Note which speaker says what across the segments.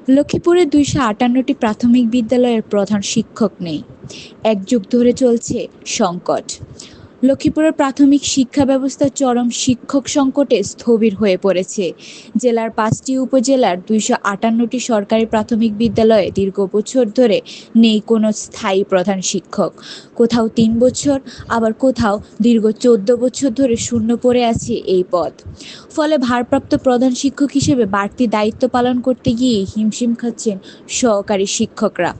Speaker 1: লক্ষ্মীপুরে ২৫৮টি প্রাথমিক বিদ্যালয়ের প্রধান শিক্ষক নেই। এক যুগ ধরে চলছে সংকট। লক্ষ্মীপুরের প্রাথমিক শিক্ষা ব্যবস্থা চরম শিক্ষক সংকটে স্থবির হয়ে পড়েছে। জেলার ৫টি উপজেলার ২৫৮টি সরকারি প্রাথমিক বিদ্যালয়ে দীর্ঘ বছর ধরে নেই কোনো স্থায়ী প্রধান শিক্ষক। কোথাও ৩ বছর, আবার কোথাও দীর্ঘ ১৪ বছর ধরে শূন্য পড়ে আছে এই পদ। ফলে ভারপ্রাপ্ত প্রধান শিক্ষক হিসেবে বাড়তি দায়িত্ব পালন করতে গিয়ে হিমশিম খাচ্ছেন সহকারী শিক্ষকরা।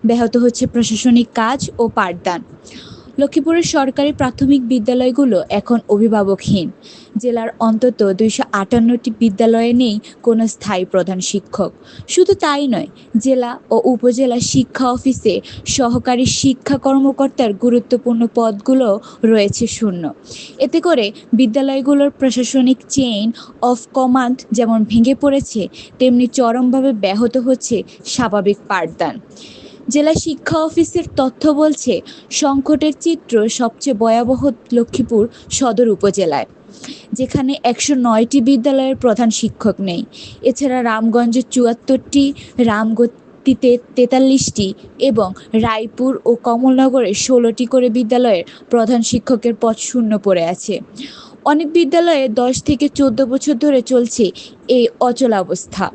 Speaker 1: ব্যাহত হচ্ছে প্রশাসনিক কাজ ও পাঠদান। লক্ষ্মীপুরের সরকারি প্রাথমিক বিদ্যালয়গুলো এখন অভিভাবকহীন। জেলার অন্তত ২৫৮টি বিদ্যালয়ে নেই কোনো স্থায়ী প্রধান শিক্ষক। শুধু তাই নয়, জেলা ও উপজেলা শিক্ষা অফিসে সহকারী শিক্ষা কর্মকর্তার গুরুত্বপূর্ণ পদগুলো রয়েছে শূন্য। এতে করে বিদ্যালয়গুলোর প্রশাসনিক চেইন অফ কমান্ড যেমন ভেঙে পড়েছে, তেমনি চরমভাবে ব্যাহত হচ্ছে স্বাভাবিক পাঠদান। জেলা শিক্ষা অফিসের তথ্য বলছে, সংকটের চিত্র সবচেয়ে ভয়াবহ লক্ষ্মীপুর সদর উপজেলায়, যেখানে ১০৯টি বিদ্যালয়ের প্রধান শিক্ষক নেই। এছাড়া রামগঞ্জে ৭৪টি, রামগতিতে ৪৩টি এবং রায়পুর ও কমলনগরে ১৬টি করে বিদ্যালয়ের প্রধান শিক্ষকের পদ শূন্য পড়ে আছে। অনেক বিদ্যালয়ে ১০ থেকে ১৪ বছর ধরে চলছে এই অচলাবস্থা।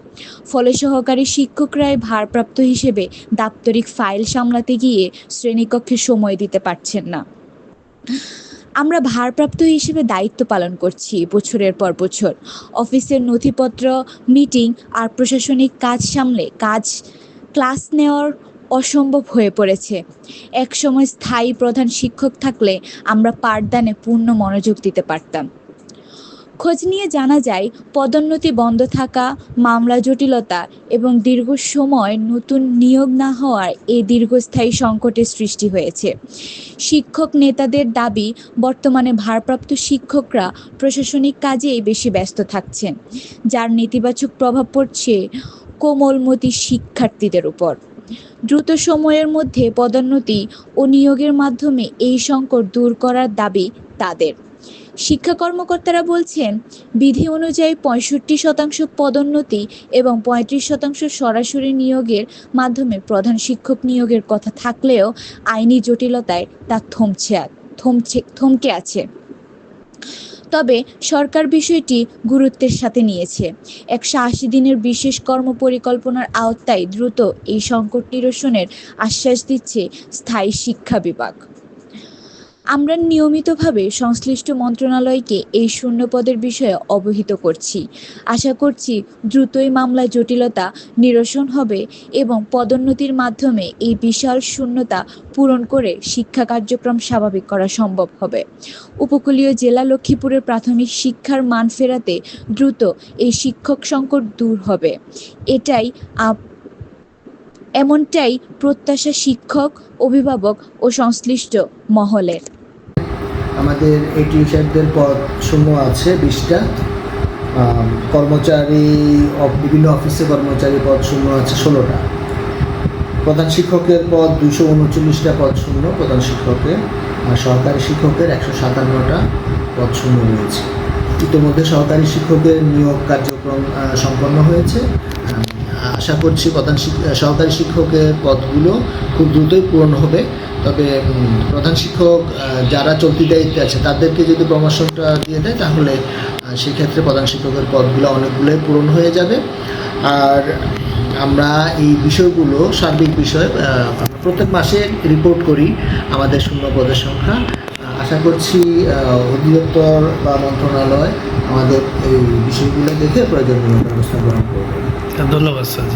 Speaker 1: ফলে সহকারী শিক্ষকরাই ভারপ্রাপ্ত হিসেবে দাপ্তরিক ফাইল সামলাতে গিয়ে শ্রেণীকক্ষে সময় দিতে পারছেন না। আমরা ভারপ্রাপ্ত হিসেবে দায়িত্ব পালন করছি বছরের পর বছর। অফিসের নথিপত্র, মিটিং আর প্রশাসনিক কাজ সামলে ক্লাস নেওয়ার অসম্ভব হয়ে পড়েছে। একসময় স্থায়ী প্রধান শিক্ষক থাকলে আমরা পাঠদানে পূর্ণ মনোযোগ দিতে পারতাম। খোঁজ নিয়ে জানা যায়, পদোন্নতি বন্ধ থাকা, মামলা জটিলতা এবং দীর্ঘ সময় নতুন নিয়োগ না হওয়ার এই দীর্ঘস্থায়ী সংকটের সৃষ্টি হয়েছে। শিক্ষক নেতাদের দাবি, বর্তমানে ভারপ্রাপ্ত শিক্ষকরা প্রশাসনিক কাজেই বেশি ব্যস্ত থাকছেন, যার নেতিবাচক প্রভাব পড়ছে কোমলমতি শিক্ষার্থীদের উপর। দ্রুত সময়ের মধ্যে পদোন্নতি ও নিয়োগের মাধ্যমে এই সংকট দূর করার দাবি তাদের। শিক্ষা কর্মকর্তারা বলছেন, বিধি অনুযায়ী ৬৫% পদোন্নতি এবং ৩৫% সরাসরি নিয়োগের মাধ্যমে প্রধান শিক্ষক নিয়োগের কথা থাকলেও আইনি জটিলতায় তা থমকে আছে। তবে সরকার বিষয়টি গুরুত্বের সাথে নিয়েছে। ১৮০ দিনের বিশেষ কর্মপরিকল্পনার আওতায় দ্রুত এই সংকট নিরসনের আশ্বাস দিচ্ছে স্থায়ী শিক্ষা বিভাগ। আমরা নিয়মিতভাবে সংশ্লিষ্ট মন্ত্রণালয়কে এই শূন্যপদের বিষয়ে অবহিত করছি। আশা করছি দ্রুতই মামলার জটিলতা নিরসন হবে এবং পদোন্নতির মাধ্যমে এই বিশাল শূন্যতা পূরণ করে শিক্ষা কার্যক্রম স্বাভাবিক করা সম্ভব হবে। উপকূলীয় জেলা লক্ষ্মীপুরের প্রাথমিক শিক্ষার মান ফেরাতে দ্রুত এই শিক্ষক সংকট দূর হবে, এমনটাই প্রত্যাশা শিক্ষক, অভিভাবক ও সংশ্লিষ্ট মহলের।
Speaker 2: আমাদের এই টিউশনদের পদ শূন্য আছে 20টা। কর্মচারী বিভিন্ন অফিসে কর্মচারী পদ শূন্য আছে 16টা। প্রধান শিক্ষকের পদ 239টা পদ শূন্য প্রধান শিক্ষকের, আর সহকারী শিক্ষকের 157টা পদ শূন্য রয়েছে। ইতিমধ্যে সহকারী শিক্ষকের নিয়োগ কার্যক্রম সম্পন্ন হয়েছে। আশা করছি সহকারী শিক্ষকের পদগুলো খুব দ্রুতই পূরণ হবে। তবে প্রধান শিক্ষক যারা চলতি দায়িত্বে আছে তাদেরকে যদি প্রমোশনটা দিয়ে দেয়, তাহলে সেক্ষেত্রে প্রধান শিক্ষকের পদগুলো অনেকগুলোই পূরণ হয়ে যাবে। আর আমরা এই বিষয়গুলো সার্বিক বিষয় প্রত্যেক মাসে রিপোর্ট করি আমাদের শূন্য পদের সংখ্যা। আশা করছি অধিদপ্তর বা মন্ত্রণালয় আমাদের এই বিষয়গুলো দেখে প্রয়োজনীয় ব্যবস্থা গ্রহণ করবে।
Speaker 3: ধন্যবাদ স্যার।